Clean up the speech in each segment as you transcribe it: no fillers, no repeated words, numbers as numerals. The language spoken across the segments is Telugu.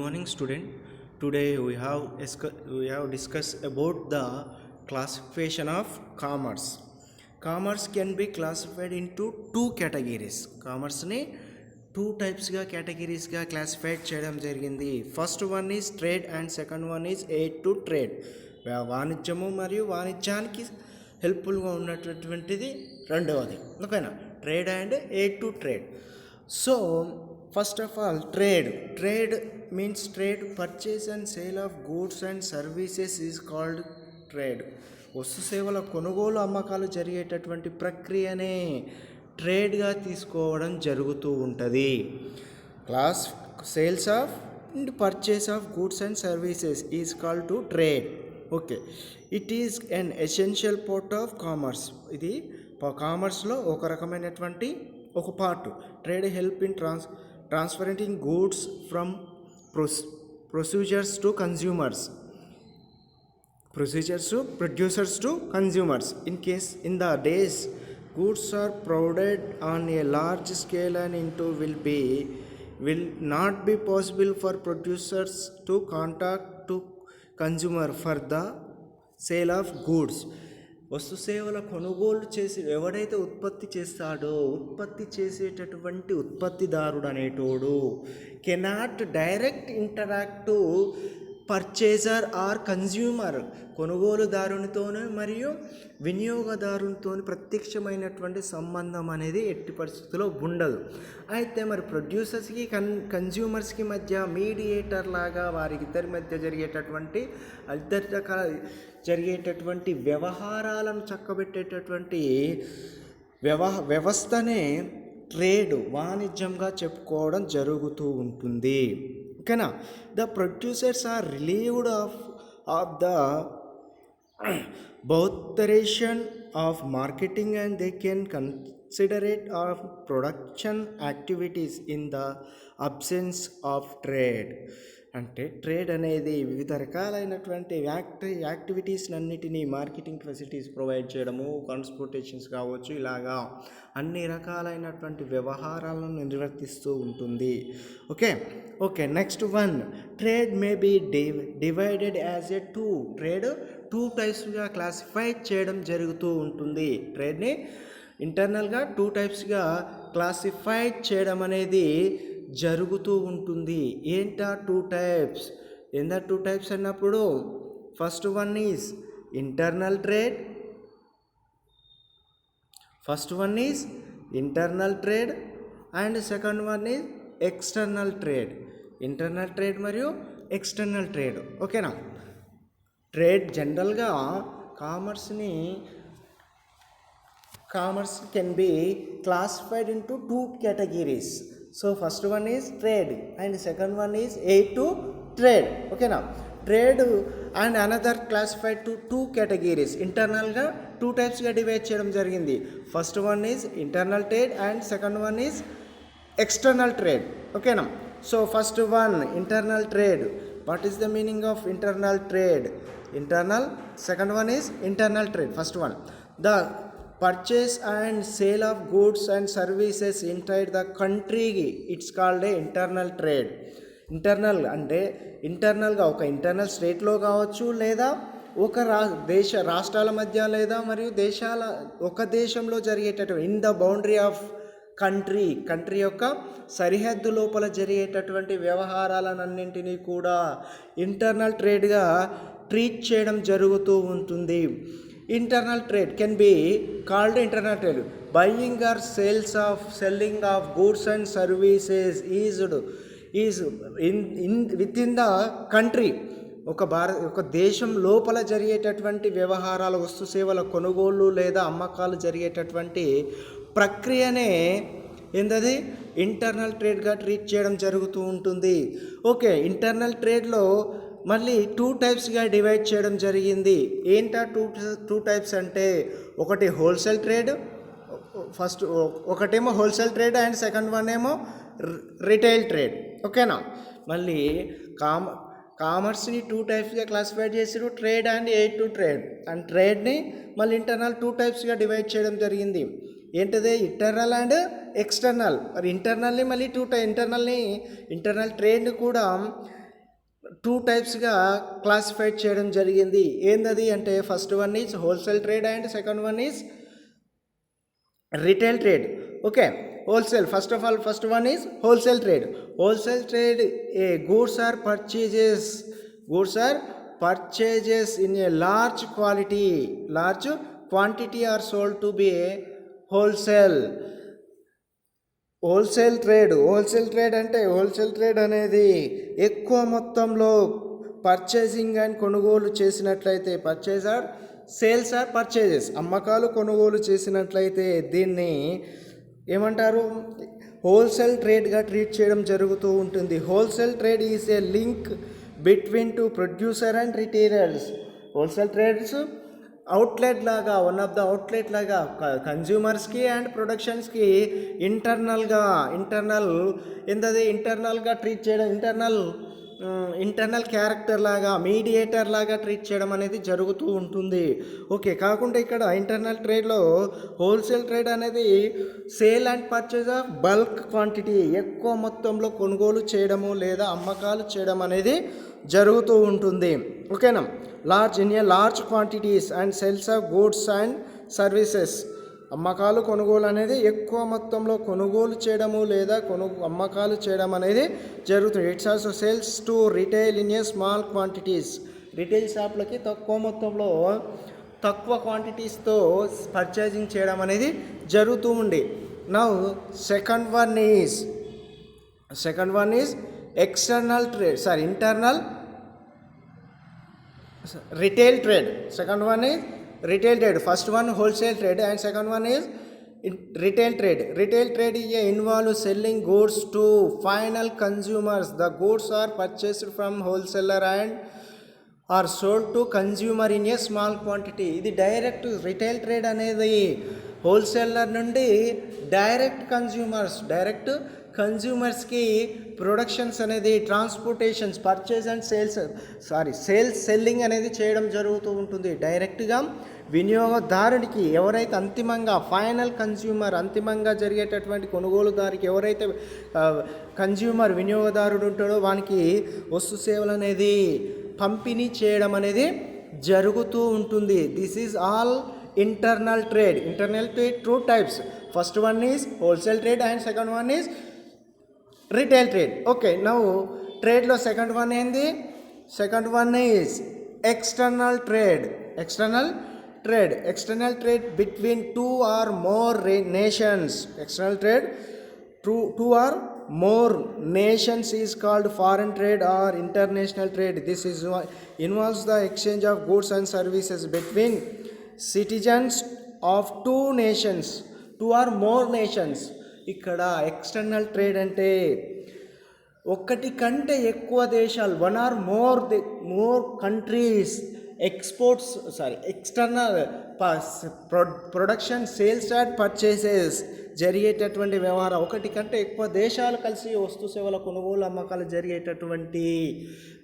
Morning, student. Today we have discussed about the classification of commerce. Commerce can be classified into two categories. Commerce ni two types ga categories ga classified చేయడం జరిగింది. First one is trade and second one is aid to trade. వాణిజ్యము మరియు వాణిజ్యానికి హెల్ప్ఫుల్గా ఉన్నటువంటిది రెండవది. ఓకేనా, trade and aid to trade. So first of all trade means trade, purchase and sale of goods and services is called trade. వస్తు సేవల కొనుగోలు అమ్మకాలు జరిగేటటువంటి ప్రక్రియనే ట్రేడ్గా తీసుకోవడం జరుగుతూ ఉంటుంది. Sales of and purchase of goods and services is called to trade. Okay, it is an essential part of commerce. ఇది కామర్స్లో ఒక రకమైనటువంటి ఒక part. Trade help in transferring goods from producers to consumers. In the days goods are provided on a large scale and will not be possible for producers to contact to consumer for the sale of goods. వస్తు సేవల కొనుగోలు చేసి ఎవడైతే ఉత్పత్తి చేస్తాడో ఉత్పత్తి చేసేటటువంటి ఉత్పత్తిదారుడు అనేటోడు cannot direct interact to purchaser or consumer. కొనుగోలుదారునితోనే మరియు వినియోగదారునితో ప్రత్యక్షమైనటువంటి సంబంధం అనేది ఎట్టి పరిస్థితుల్లో ఉండదు. అయితే మరి ప్రొడ్యూసర్స్కి కన్జ్యూమర్స్కి మధ్య మీడియేటర్ లాగా వారిద్దరి మధ్య జరిగేటటువంటి వ్యవహారాలను చక్కబెట్టేటటువంటి వ్యవస్థనే ట్రేడ్, వాణిజ్యంగా చెప్పుకోవడం జరుగుతూ ఉంటుంది. ఓకేనా, the producers are relieved of the botheration of marketing and they can considerate of production activities in the absence of trade. అంటే ట్రేడ్ అనేది వివిధ రకాలైనటువంటి యాక్టివిటీస్ అన్నిటినీ మార్కెటింగ్ ఫెసిలిటీస్ ప్రొవైడ్ చేయడము, ట్రాన్స్పోర్టేషన్స్ కావచ్చు, ఇలాగా అన్ని రకాలైనటువంటి వ్యవహారాలను నిర్వర్తిస్తూ ఉంటుంది. Okay next one, trade may be divided as a trade two టైప్స్గా క్లాసిఫై చేయడం జరుగుతూ ఉంటుంది. ట్రేడ్ని ఇంటర్నల్గా టూ టైప్స్గా క్లాసిఫై చేయడం అనేది జరుగుతూ ఉంటుంది. ఏంటా టూ టైప్స్? టూ టైప్స్ అన్నప్పుడు first one is internal trade and second one is external trade. Internal trade మరియు ఎక్స్టర్నల్ ట్రేడ్. ఓకేనా, ట్రేడ్ జనరల్గా commerce can be classified into two categories. So first one is trade and second one is aid to trade. Okay, now trade and another classified to two categories. Internal ga two types ga divide cheyadam jarigindi. First one is internal trade and second one is external trade. Okay, now so first one, internal trade. What is the meaning of internal trade? Second one is internal trade. First one, the purchase and sale of goods and services inside the country, it's called a internal trade. Internal అంటే ఇంటర్నల్గా ఒక ఇంటర్నల్ స్టేట్లో కావచ్చు, లేదా ఒక రాష్ట్రాల మధ్య, లేదా మరియు ఒక దేశంలో జరిగేటటువంటి in the boundary of country యొక్క సరిహద్దు లోపల జరిగేటటువంటి వ్యవహారాలన్నింటినీ కూడా ఇంటర్నల్ ట్రేడ్గా ట్రీట్ చేయడం జరుగుతూ ఉంటుంది. Internal trade can be called internal trade. Buying or selling of goods and services is within the country. ఒక దేశం లోపల జరిగేటటువంటి వ్యవహారాల వస్తు సేవల కొనుగోలు లేదా అమ్మకాలు జరిగేటటువంటి ప్రక్రియనే ఏంటది ఇంటర్నల్ ట్రేడ్గా ట్రీట్ చేయడం జరుగుతూ ఉంటుంది. ఓకే, ఇంటర్నల్ ట్రేడ్లో మళ్ళీ టూ టైప్స్గా డివైడ్ చేయడం జరిగింది. ఏంటా టూ టైప్స్ అంటే ఒకటి హోల్సేల్ ట్రేడ్, ఒకటేమో wholesale trade and second one ఏమో రిటైల్ ట్రేడ్. ఓకేనా, మళ్ళీ కామర్స్ని టూ టైప్స్గా క్లాసిఫై చేసారు, trade and aid to trade. And ట్రేడ్ని మళ్ళీ ఇంటర్నల్ టూ టైప్స్గా డివైడ్ చేయడం జరిగింది. ఏంటది ఇంటర్నల్ అండ్ ఎక్స్టర్నల్. మరి ఇంటర్నల్ ట్రేడ్ని కూడా టూ టైప్స్గా క్లాసిఫైడ్ చేయడం జరిగింది. ఏందది అంటే first one is wholesale trade and second one is retail trade. Okay, wholesale, first one is wholesale trade. Wholesale trade, goods are purchases in a large quantity are sold to be a wholesale. Wholesale trade అంటే హోల్సేల్ ట్రేడ్ అనేది ఎక్కువ మొత్తంలో పర్చేసింగ్ అండ్ కొనుగోలు చేసినట్లయితే, పర్చేజెస్ అమ్మకాలు కొనుగోలు చేసినట్లయితే దీన్ని ఏమంటారు, హోల్సేల్ ట్రేడ్గా ట్రీట్ చేయడం జరుగుతూ ఉంటుంది. Wholesale trade is a link between to producer and retailers. Wholesale trades outlet లాగా, వన్ ఆఫ్ ద అవుట్లెట్ లాగా కన్జ్యూమర్స్కి అండ్ ప్రొడక్షన్స్కి ఇంటర్నల్గా ట్రీట్ చేయడం, ఇంటర్నల్ క్యారెక్టర్ లాగా, మీడియేటర్ లాగా ట్రీట్ చేయడం అనేది జరుగుతూ ఉంటుంది. ఓకే, కాకుండా ఇక్కడ ఇంటర్నల్ ట్రేడ్లో హోల్సేల్ ట్రేడ్ అనేది sale and purchase of bulk quantity, ఎక్కువ మొత్తంలో కొనుగోలు చేయడము లేదా అమ్మకాలు చేయడం అనేది జరుగుతూ ఉంటుంది. ఓకేనా, large quantities and sales of goods and services. అమ్మకాలు కొనుగోలు అనేది ఎక్కువ మొత్తంలో కొనుగోలు చేయడము లేదా అమ్మకాలు చేయడం అనేది జరుగుతుంది. It's also sales to retail in a small quantities. Retail షాప్లకి తక్కువ క్వాంటిటీస్తో పర్చేజింగ్ చేయడం అనేది జరుగుతూ ఉంది. Now second one is retail trade. Second one is retail trade. First one wholesale trade and second one is retail trade. Retail trade involves selling goods to final consumers. The goods are purchased from wholesaler and are sold to consumer in a small quantity. ఇది డైరెక్ట్ రిటైల్ ట్రేడ్ అనేది హోల్సేలర్ నుండి డైరెక్ట్ కన్జ్యూమర్స్కి ప్రొడక్షన్స్ అనేది ట్రాన్స్పోర్టేషన్స్, పర్చేజ్ అండ్ సెల్లింగ్ అనేది చేయడం జరుగుతూ ఉంటుంది. డైరెక్ట్గా వినియోగదారుడికి, ఎవరైతే అంతిమంగా జరిగేటటువంటి కొనుగోలుదారికి, ఎవరైతే కన్జ్యూమర్ వినియోగదారుడు ఉంటాడో వానికి వస్తు సేవలు అనేది పంపిణీ చేయడం అనేది జరుగుతూ ఉంటుంది. This is all internal trade. Two types. First one is wholesale trade and second one is retail trade. Okay, now trade lo second one is external trade. External trade between two or more nations. External trade two or more nations is called foreign trade or international trade. This is involves the exchange of goods and services between citizens of two or more nations. ఇక్కడ ఎక్స్టర్నల్ ట్రేడ్ అంటే ఒకటి కంటే ఎక్కువ దేశాలు, one or more countries external production, sales and purchases జరిగేటటువంటి వ్యవహారం. ఒకటి కంటే ఎక్కువ దేశాలు కలిసి వస్తు సేవల కొనుగోలు అమ్మకాలు జరిగేటటువంటి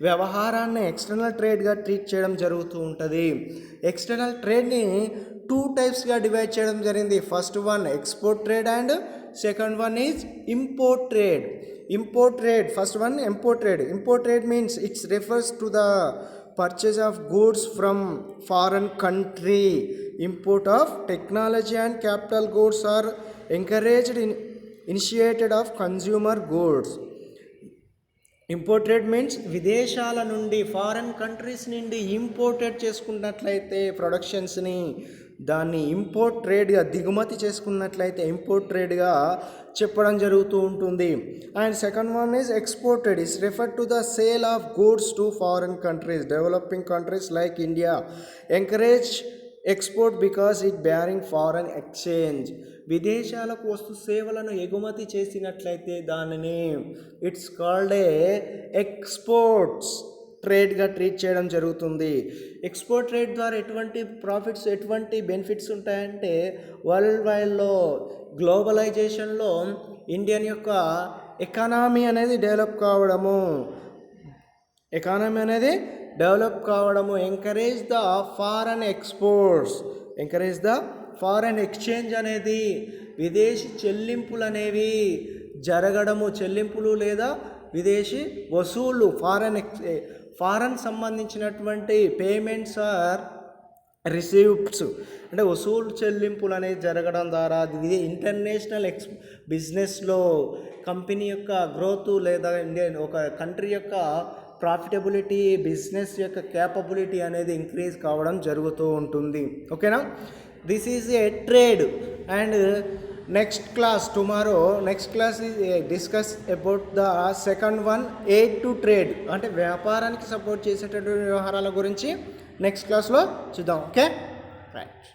వ్యవహారాన్ని ఎక్స్టర్నల్ ట్రేడ్గా ట్రీట్ చేయడం జరుగుతూ ఉంటుంది. ఎక్స్టర్నల్ ట్రేడ్ని టూ టైప్స్గా డివైడ్ చేయడం జరిగింది. First one export trade and second one is import trade. First one, import trade. Import trade means it refers to the purchase of goods from foreign country. Import of technology and capital goods are encouraged initiated of consumer goods. Import trade means విదేశాల నుండి, ఫారెన్ కంట్రీస్ నుండి ఇంపోర్టెడ్ చేసుకున్నట్లయితే ప్రొడక్షన్స్ని, దాన్ని ఇంపోర్ట్ ట్రేడ్గా, దిగుమతి చేసుకున్నట్లయితే ఇంపోర్ట్ ట్రేడ్గా చెప్పడం జరుగుతూ ఉంటుంది. And second one is export trade. Is refer to the sale of goods to foreign countries. Developing countries like India encourage export because it barring foreign exchange. విదేశాలకు వస్తు సేవలను ఎగుమతి చేసినట్లయితే దానిని ఇట్స్ కాల్డ్ ఏ ఎక్స్పోర్ట్స్ ట్రేడ్గా ట్రీట్ చేయడం జరుగుతుంది. ఎక్స్పోర్ట్ ట్రేడ్ ద్వారా ఎటువంటి ప్రాఫిట్స్, ఎటువంటి బెనిఫిట్స్ ఉంటాయంటే, వరల్డ్ వైడ్లో గ్లోబలైజేషన్లో ఇండియన్ యొక్క ఎకానమీ అనేది డెవలప్ కావడము, ఎంకరేజ్ ద ఫారెన్ ఎక్స్చేంజ్ అనేది, విదేశీ చెల్లింపులు అనేవి జరగడము, చెల్లింపులు లేదా విదేశీ వసూళ్ళు, ఫారెన్ సంబంధించినటువంటి పేమెంట్స్ ఆర్ రిసీవ్డ్స్, అంటే వసూలు చెల్లింపులు అనేది జరగడం ద్వారా ఇది ఇంటర్నేషనల్ బిజినెస్లో కంపెనీ యొక్క గ్రోత్ లేదా ఇండియన్ ఒక కంట్రీ యొక్క ప్రాఫిటబిలిటీ, బిజినెస్ యొక్క క్యాపబిలిటీ అనేది ఇంక్రీజ్ కావడం జరుగుతూ ఉంటుంది. ఓకేనా, this is a trade. And next class tomorrow discuss about the second one, aid to trade, అంటే వ్యాపారానికి సపోర్ట్ చేసేటటువంటి వ్యవహారాల గురించి నెక్స్ట్ క్లాస్లో చూద్దాం. Okay, right.